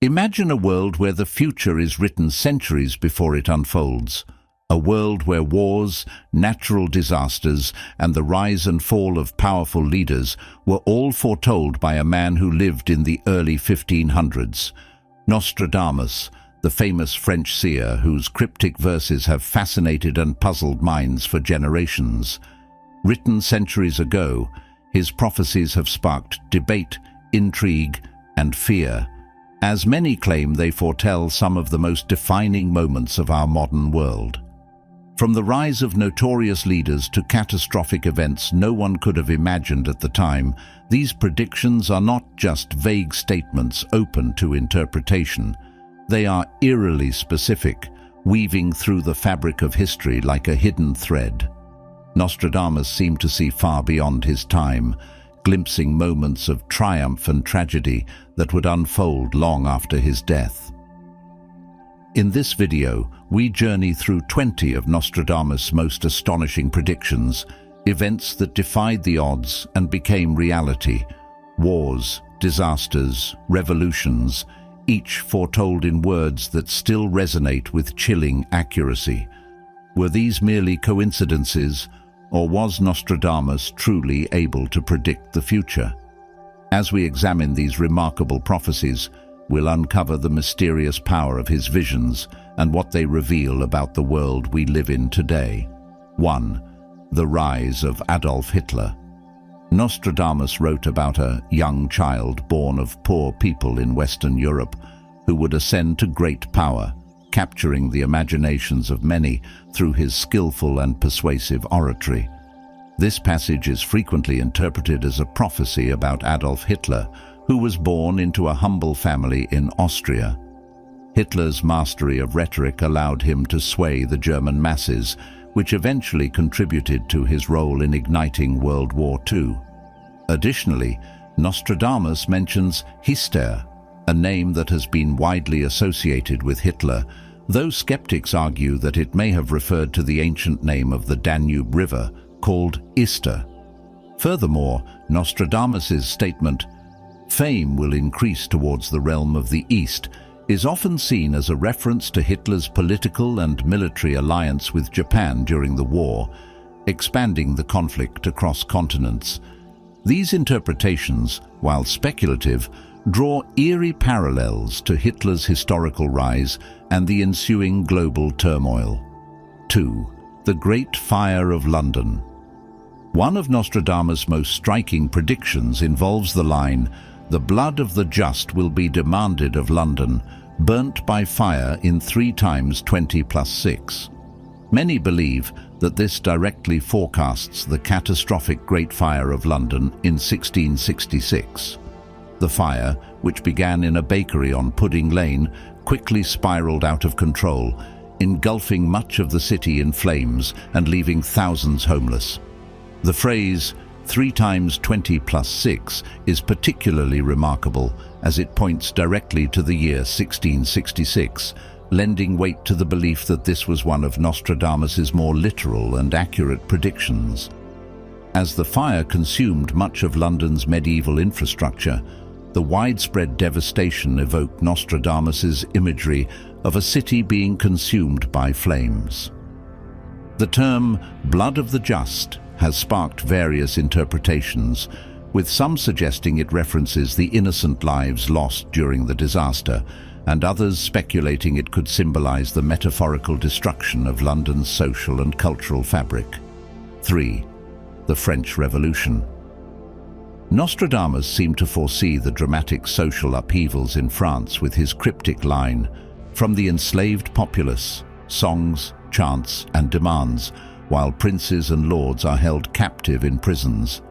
Imagine a world where the future is written centuries before it unfolds. A world where wars, natural disasters, and the rise and fall of powerful leaders were all foretold by a man who lived in the early 1500s. Nostradamus, the famous French seer whose cryptic verses have fascinated and puzzled minds for generations. Written centuries ago, his prophecies have sparked debate, intrigue, and fear, as many claim they foretell some of the most defining moments of our modern world. From the rise of notorious leaders to catastrophic events no one could have imagined at the time, these predictions are not just vague statements open to interpretation. They are eerily specific, weaving through the fabric of history like a hidden thread. Nostradamus seemed to see far beyond his time, glimpsing moments of triumph and tragedy that would unfold long after his death. In this video, we journey through 20 of Nostradamus' most astonishing predictions, events that defied the odds and became reality. Wars, disasters, revolutions, each foretold in words that still resonate with chilling accuracy. Were these merely coincidences, or was Nostradamus truly able to predict the future? As we examine these remarkable prophecies, we'll uncover the mysterious power of his visions and what they reveal about the world we live in today. 1. The rise of Adolf Hitler. Nostradamus wrote about a young child born of poor people in Western Europe who would ascend to great power, capturing the imaginations of many through his skillful and persuasive oratory. This passage is frequently interpreted as a prophecy about Adolf Hitler, who was born into a humble family in Austria. Hitler's mastery of rhetoric allowed him to sway the German masses, which eventually contributed to his role in igniting World War II. Additionally, Nostradamus mentions Hister, a name that has been widely associated with Hitler, though skeptics argue that it may have referred to the ancient name of the Danube River, called Ister. Furthermore, Nostradamus's statement, "Fame will increase towards the realm of the East," is often seen as a reference to Hitler's political and military alliance with Japan during the war, expanding the conflict across continents. These interpretations, while speculative, draw eerie parallels to Hitler's historical rise and the ensuing global turmoil. 2. The Great Fire of London. One of Nostradamus' most striking predictions involves the line, "The blood of the just will be demanded of London, burnt by fire in 3 times 20 plus 6. Many believe that this directly forecasts the catastrophic Great Fire of London in 1666. The fire, which began in a bakery on Pudding Lane, quickly spiraled out of control, engulfing much of the city in flames and leaving thousands homeless. The phrase 3 times 20 plus 6 is particularly remarkable as it points directly to the year 1666, lending weight to the belief that this was one of Nostradamus's more literal and accurate predictions. As the fire consumed much of London's medieval infrastructure, the widespread devastation evoked Nostradamus's imagery of a city being consumed by flames. The term "blood of the just" has sparked various interpretations, with some suggesting it references the innocent lives lost during the disaster, and others speculating it could symbolize the metaphorical destruction of London's social and cultural fabric. 3. The French Revolution. Nostradamus seemed to foresee the dramatic social upheavals in France with his cryptic line, "From the enslaved populace, songs, chants, and demands, while princes and lords are held captive in prisons."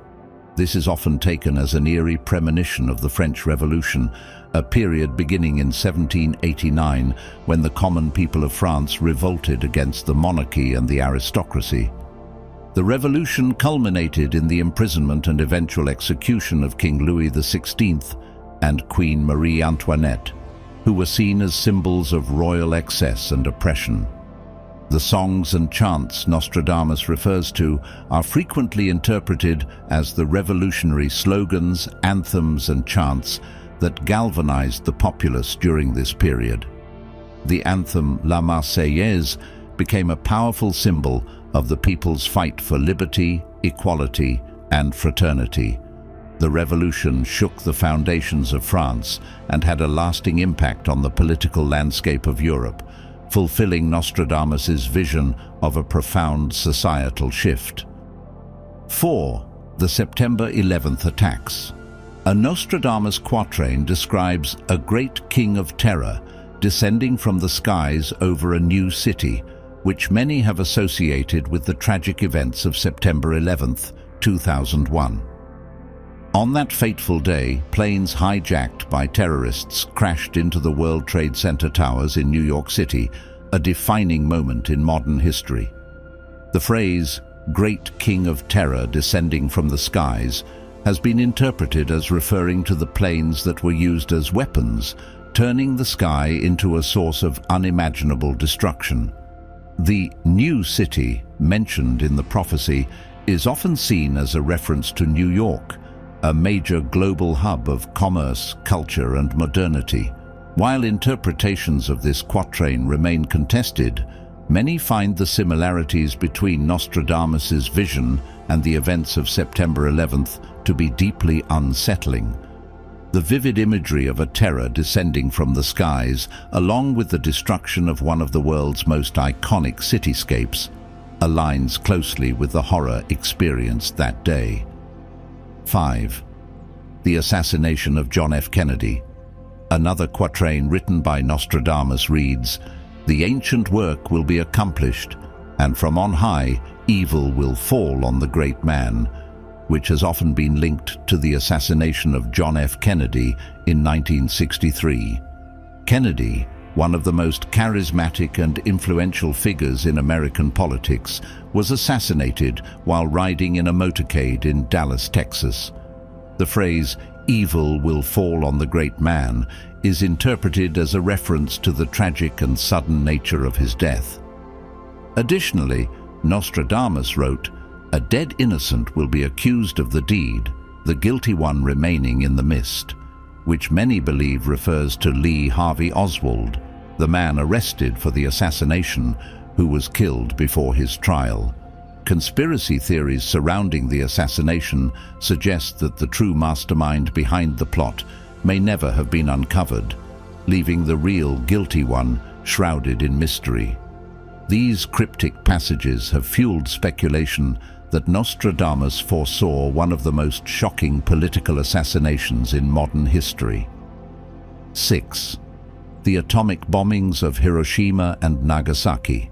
This is often taken as an eerie premonition of the French Revolution, a period beginning in 1789 when the common people of France revolted against the monarchy and the aristocracy. The revolution culminated in the imprisonment and eventual execution of King Louis XVI and Queen Marie Antoinette, who were seen as symbols of royal excess and oppression. The songs and chants Nostradamus refers to are frequently interpreted as the revolutionary slogans, anthems, and chants that galvanized the populace during this period. The anthem La Marseillaise became a powerful symbol of the people's fight for liberty, equality, and fraternity. The revolution shook the foundations of France and had a lasting impact on the political landscape of Europe, fulfilling Nostradamus's vision of a profound societal shift. 4. The September 11th attacks. A Nostradamus quatrain describes a great king of terror descending from the skies over a new city, which many have associated with the tragic events of September 11th, 2001. On that fateful day, planes hijacked by terrorists crashed into the World Trade Center towers in New York City, a defining moment in modern history. The phrase, "Great King of Terror descending from the skies," has been interpreted as referring to the planes that were used as weapons, turning the sky into a source of unimaginable destruction. The new city, mentioned in the prophecy, is often seen as a reference to New York, a major global hub of commerce, culture, and modernity. While interpretations of this quatrain remain contested, many find the similarities between Nostradamus's vision and the events of September 11th to be deeply unsettling. The vivid imagery of a terror descending from the skies, along with the destruction of one of the world's most iconic cityscapes, aligns closely with the horror experienced that day. 5. The Assassination of John F. Kennedy. Another quatrain written by Nostradamus reads, "The ancient work will be accomplished, and from on high evil will fall on the great man," which has often been linked to the assassination of John F. Kennedy in 1963. Kennedy, one of the most charismatic and influential figures in American politics, was assassinated while riding in a motorcade in Dallas, Texas. The phrase, "evil will fall on the great man," is interpreted as a reference to the tragic and sudden nature of his death. Additionally, Nostradamus wrote, "A dead innocent will be accused of the deed, the guilty one remaining in the mist," which many believe refers to Lee Harvey Oswald, the man arrested for the assassination who was killed before his trial. Conspiracy theories surrounding the assassination suggest that the true mastermind behind the plot may never have been uncovered, leaving the real guilty one shrouded in mystery. These cryptic passages have fueled speculation that Nostradamus foresaw one of the most shocking political assassinations in modern history. 6. The atomic bombings of Hiroshima and Nagasaki.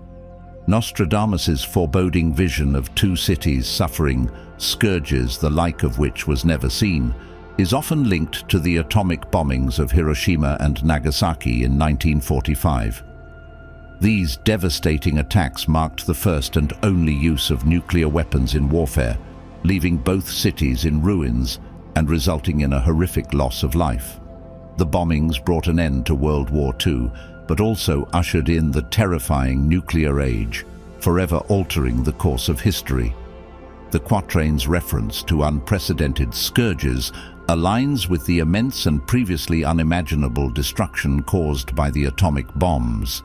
Nostradamus's foreboding vision of two cities suffering scourges the like of which was never seen is often linked to the atomic bombings of Hiroshima and Nagasaki in 1945. These devastating attacks marked the first and only use of nuclear weapons in warfare, leaving both cities in ruins and resulting in a horrific loss of life. The bombings brought an end to World War II, but also ushered in the terrifying nuclear age, forever altering the course of history. The quatrain's reference to unprecedented scourges aligns with the immense and previously unimaginable destruction caused by the atomic bombs.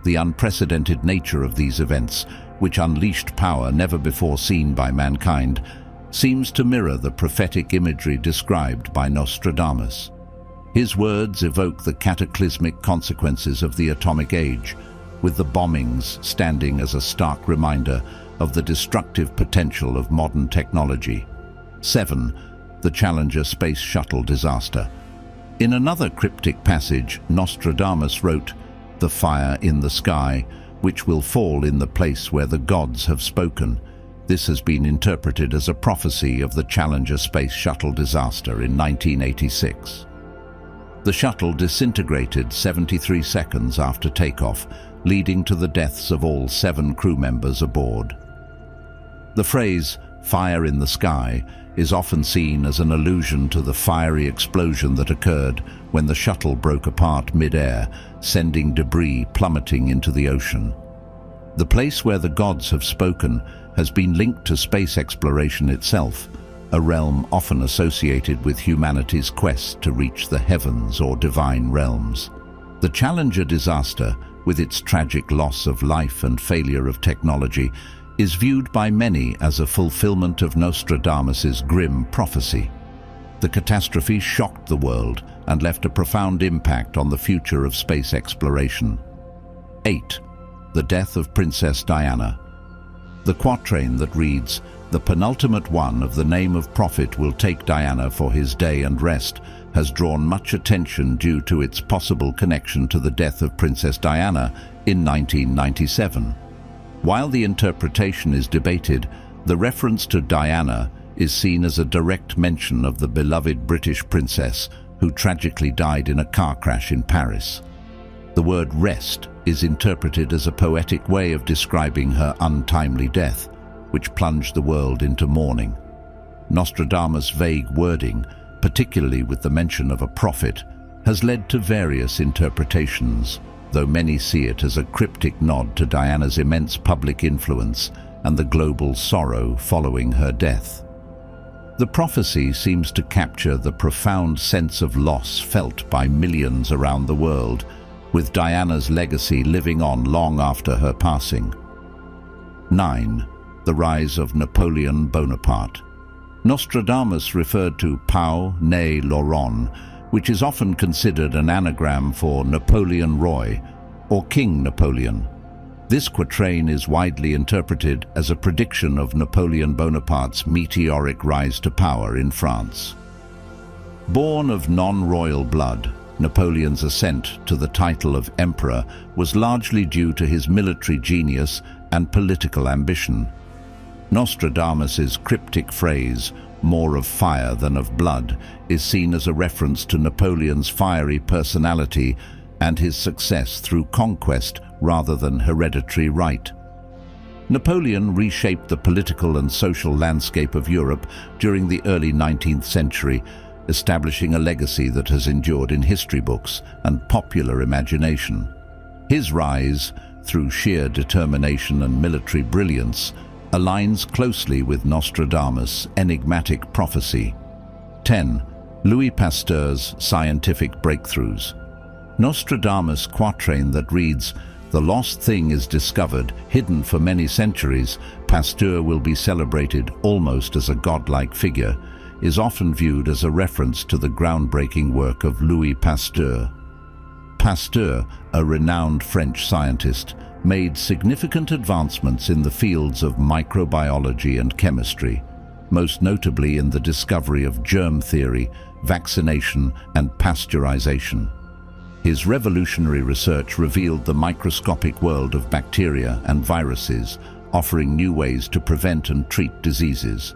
The unprecedented nature of these events, which unleashed power never before seen by mankind, seems to mirror the prophetic imagery described by Nostradamus. His words evoke the cataclysmic consequences of the atomic age, with the bombings standing as a stark reminder of the destructive potential of modern technology. 7. The Challenger space shuttle disaster. In another cryptic passage, Nostradamus wrote, "The fire in the sky, which will fall in the place where the gods have spoken." This has been interpreted as a prophecy of the Challenger space shuttle disaster in 1986. The shuttle disintegrated 73 seconds after takeoff, leading to the deaths of all 7 crew members aboard. The phrase, "fire in the sky," is often seen as an allusion to the fiery explosion that occurred when the shuttle broke apart mid-air, sending debris plummeting into the ocean. The place where the gods have spoken has been linked to space exploration itself, a realm often associated with humanity's quest to reach the heavens or divine realms. The Challenger disaster, with its tragic loss of life and failure of technology, is viewed by many as a fulfillment of Nostradamus's grim prophecy. The catastrophe shocked the world and left a profound impact on the future of space exploration. 8. The death of Princess Diana. The quatrain that reads, "The penultimate one of the name of prophet will take Diana for his day and rest," has drawn much attention due to its possible connection to the death of Princess Diana in 1997. While the interpretation is debated, the reference to Diana is seen as a direct mention of the beloved British princess who tragically died in a car crash in Paris. The word rest is interpreted as a poetic way of describing her untimely death, which plunged the world into mourning. Nostradamus' vague wording, particularly with the mention of a prophet, has led to various interpretations, though many see it as a cryptic nod to Diana's immense public influence and the global sorrow following her death. The prophecy seems to capture the profound sense of loss felt by millions around the world, with Diana's legacy living on long after her passing. 9. The rise of Napoleon Bonaparte. Nostradamus referred to Pau ne Laurent, which is often considered an anagram for Napoleon Roy, or King Napoleon. This quatrain is widely interpreted as a prediction of Napoleon Bonaparte's meteoric rise to power in France. Born of non-royal blood, Napoleon's ascent to the title of emperor was largely due to his military genius and political ambition. Nostradamus's cryptic phrase, "more of fire than of blood," is seen as a reference to Napoleon's fiery personality and his success through conquest rather than hereditary right. Napoleon reshaped the political and social landscape of Europe during the early 19th century, establishing a legacy that has endured in history books and popular imagination. His rise, through sheer determination and military brilliance, aligns closely with Nostradamus' enigmatic prophecy. 10. Louis Pasteur's scientific breakthroughs. Nostradamus' quatrain that reads, "The lost thing is discovered, hidden for many centuries, Pasteur will be celebrated almost as a godlike figure," is often viewed as a reference to the groundbreaking work of Louis Pasteur. Pasteur, a renowned French scientist, made significant advancements in the fields of microbiology and chemistry, most notably in the discovery of germ theory, vaccination, and pasteurization. His revolutionary research revealed the microscopic world of bacteria and viruses, offering new ways to prevent and treat diseases.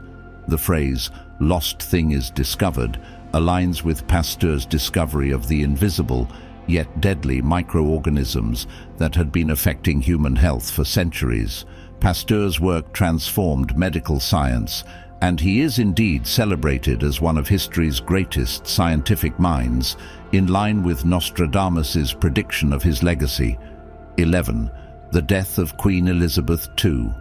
The phrase, "lost thing is discovered," aligns with Pasteur's discovery of the invisible, yet deadly microorganisms that had been affecting human health for centuries. Pasteur's work transformed medical science, and he is indeed celebrated as one of history's greatest scientific minds, in line with Nostradamus's prediction of his legacy. 11. The death of Queen Elizabeth II.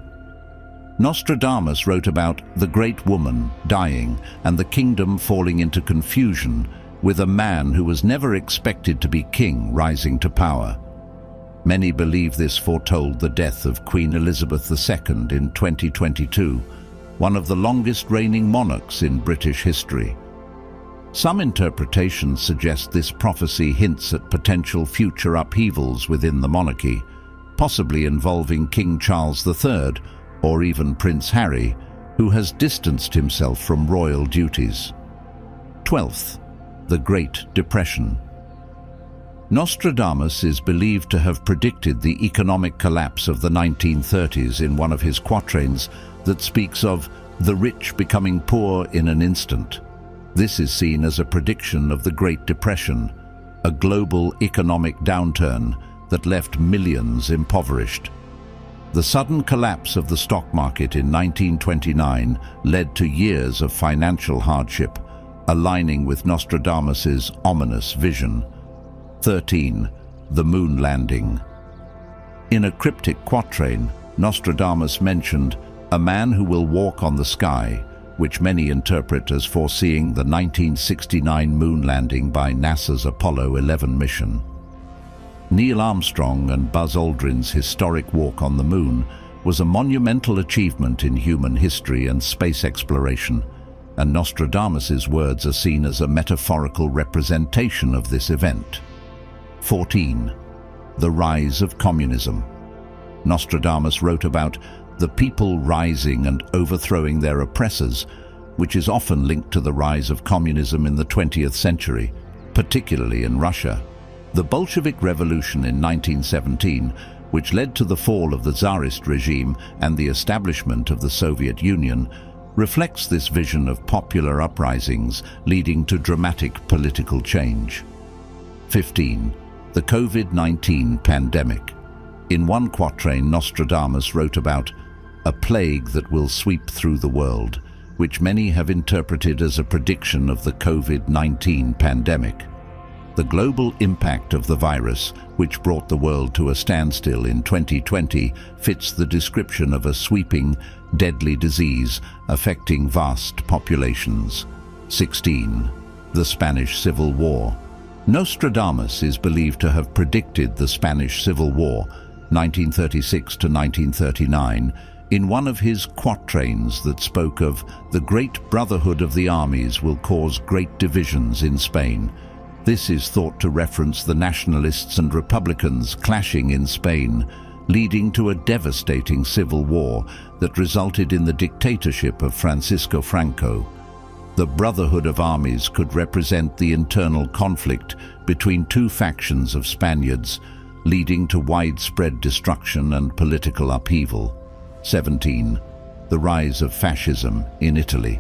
Nostradamus wrote about the great woman dying and the kingdom falling into confusion, with a man who was never expected to be king rising to power. Many believe this foretold the death of Queen Elizabeth II in 2022, one of the longest reigning monarchs in British history. Some interpretations suggest this prophecy hints at potential future upheavals within the monarchy, possibly involving King Charles III or even Prince Harry, who has distanced himself from royal duties. 12th, the Great Depression. Nostradamus is believed to have predicted the economic collapse of the 1930s in one of his quatrains that speaks of the rich becoming poor in an instant. This is seen as a prediction of the Great Depression, a global economic downturn that left millions impoverished. The sudden collapse of the stock market in 1929 led to years of financial hardship, aligning with Nostradamus's ominous vision. 13. The Moon Landing. In a cryptic quatrain, Nostradamus mentioned a man who will walk on the sky, which many interpret as foreseeing the 1969 moon landing by NASA's Apollo 11 mission. Neil Armstrong and Buzz Aldrin's historic walk on the moon was a monumental achievement in human history and space exploration, and Nostradamus's words are seen as a metaphorical representation of this event. 14. The rise of communism. Nostradamus wrote about the people rising and overthrowing their oppressors, which is often linked to the rise of communism in the 20th century, particularly in Russia. The Bolshevik Revolution in 1917, which led to the fall of the Tsarist regime and the establishment of the Soviet Union, reflects this vision of popular uprisings leading to dramatic political change. 15. The COVID-19 pandemic. In one quatrain, Nostradamus wrote about a plague that will sweep through the world, which many have interpreted as a prediction of the COVID-19 pandemic. The global impact of the virus, which brought the world to a standstill in 2020, fits the description of a sweeping, deadly disease affecting vast populations. 16. The Spanish Civil War. Nostradamus is believed to have predicted the Spanish Civil War, 1936 to 1939, in one of his quatrains that spoke of the great brotherhood of the armies will cause great divisions in Spain. This is thought to reference the nationalists and republicans clashing in Spain, leading to a devastating civil war that resulted in the dictatorship of Francisco Franco. The brotherhood of armies could represent the internal conflict between two factions of Spaniards, leading to widespread destruction and political upheaval. 17. The rise of fascism in Italy.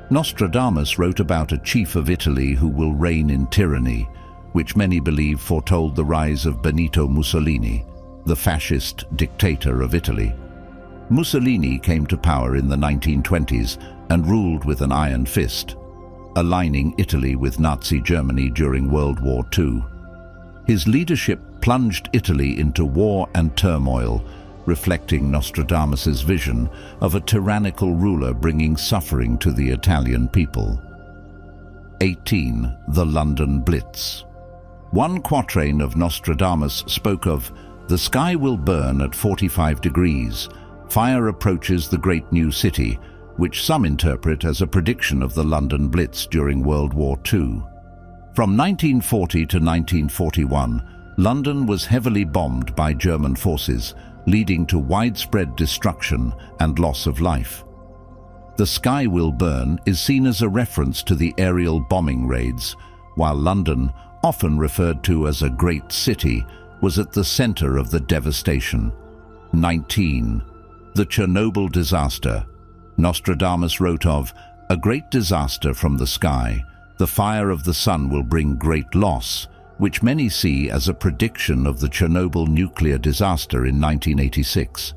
Nostradamus wrote about a chief of Italy who will reign in tyranny, which many believe foretold the rise of Benito Mussolini, the fascist dictator of Italy. Mussolini came to power in the 1920s and ruled with an iron fist, aligning Italy with Nazi Germany during World War II. His leadership plunged Italy into war and turmoil, reflecting Nostradamus's vision of a tyrannical ruler bringing suffering to the Italian people. 18. The London Blitz. One quatrain of Nostradamus spoke of the sky will burn at 45 degrees. Fire approaches the great new city, which some interpret as a prediction of the London Blitz during World War II. From 1940 to 1941, London was heavily bombed by German forces, leading to widespread destruction and loss of life. The sky will burn is seen as a reference to the aerial bombing raids, while London, often referred to as a great city, was at the center of the devastation. 19. The Chernobyl disaster. Nostradamus wrote of a great disaster from the sky. The fire of the sun will bring great loss, which many see as a prediction of the Chernobyl nuclear disaster in 1986.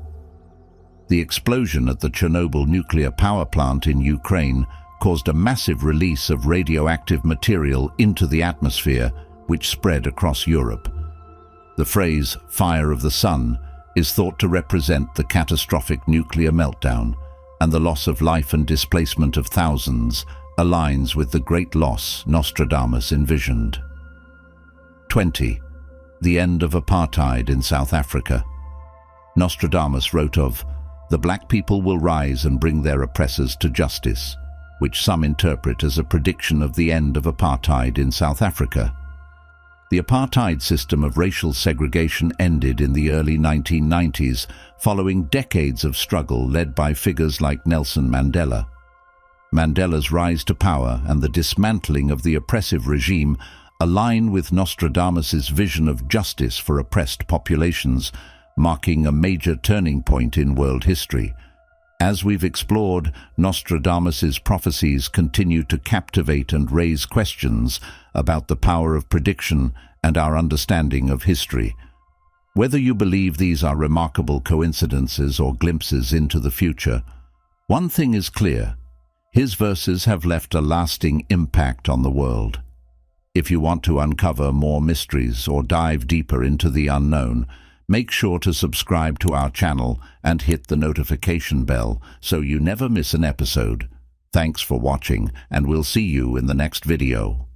The explosion at the Chernobyl nuclear power plant in Ukraine caused a massive release of radioactive material into the atmosphere, which spread across Europe. The phrase "fire of the sun" is thought to represent the catastrophic nuclear meltdown, and the loss of life and displacement of thousands aligns with the great loss Nostradamus envisioned. 20. The End of Apartheid in South Africa. Nostradamus wrote of, the black people will rise and bring their oppressors to justice, which some interpret as a prediction of the end of apartheid in South Africa. The apartheid system of racial segregation ended in the early 1990s, following decades of struggle led by figures like Nelson Mandela. Mandela's rise to power and the dismantling of the oppressive regime align with Nostradamus's vision of justice for oppressed populations, marking a major turning point in world history. As we've explored, Nostradamus's prophecies continue to captivate and raise questions about the power of prediction and our understanding of history. Whether you believe these are remarkable coincidences or glimpses into the future, one thing is clear: his verses have left a lasting impact on the world. If you want to uncover more mysteries or dive deeper into the unknown, make sure to subscribe to our channel and hit the notification bell so you never miss an episode. Thanks for watching, and we'll see you in the next video.